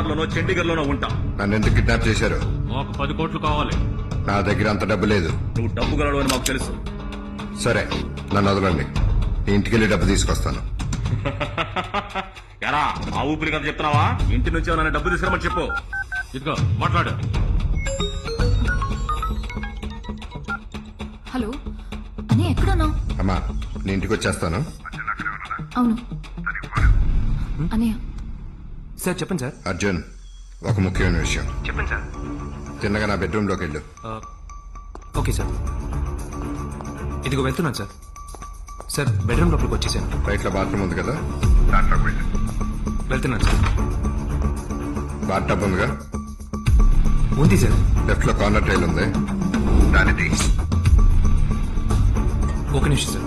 లోనో చండీగఢ్లోనో ఉంటా. నన్ను ఎందుకు కిడ్నాప్ చేశారు? ఒక 10 కోట్లు కావాలి. నా దగ్గర అంత డబ్బు లేదు. నువ్వు డబ్బు గలడు అని మాకు తెలుసు. సరే నన్ను వదలండి, ఇంటికి వెళ్ళి డబ్బు తీసుకొస్తాను. ఎరా ఆ ఊపిరి కదా చెప్తున్నావా? ఇంటి నుంచి ఏమైనా డబ్బు తీసుకురమని చెప్పు. ఇదిగో మాట్లాడు. హలో అని ఎక్కడున్నావు? అమ్మా నీ ఇంటికి వచ్చేస్తాను. అవును అనయ్య. సార్ చెప్పండి సార్. అర్జున్, ఒక ముఖ్యమైన విషయం చెప్పండి సార్. తిన్నగా నా బెడ్రూమ్ లోకి వెళ్ళు. Okay sir. ఇదిగో వెళ్తున్నాను సార్. సార్ బెడ్రూమ్ లోపలికి వచ్చేసాను. రైట్ లో బాత్రూమ్ ఉంది కదా, దాంట్లోకి వెళ్ళు. వెళ్తున్నాను సార్. బాత్ టబ్ ఉందిగా, ఉంది సార్. లెఫ్ట్ లో కార్నర్ టైల్ ఉంది, దాన్ని తీ. ఒక నిమిషం సార్.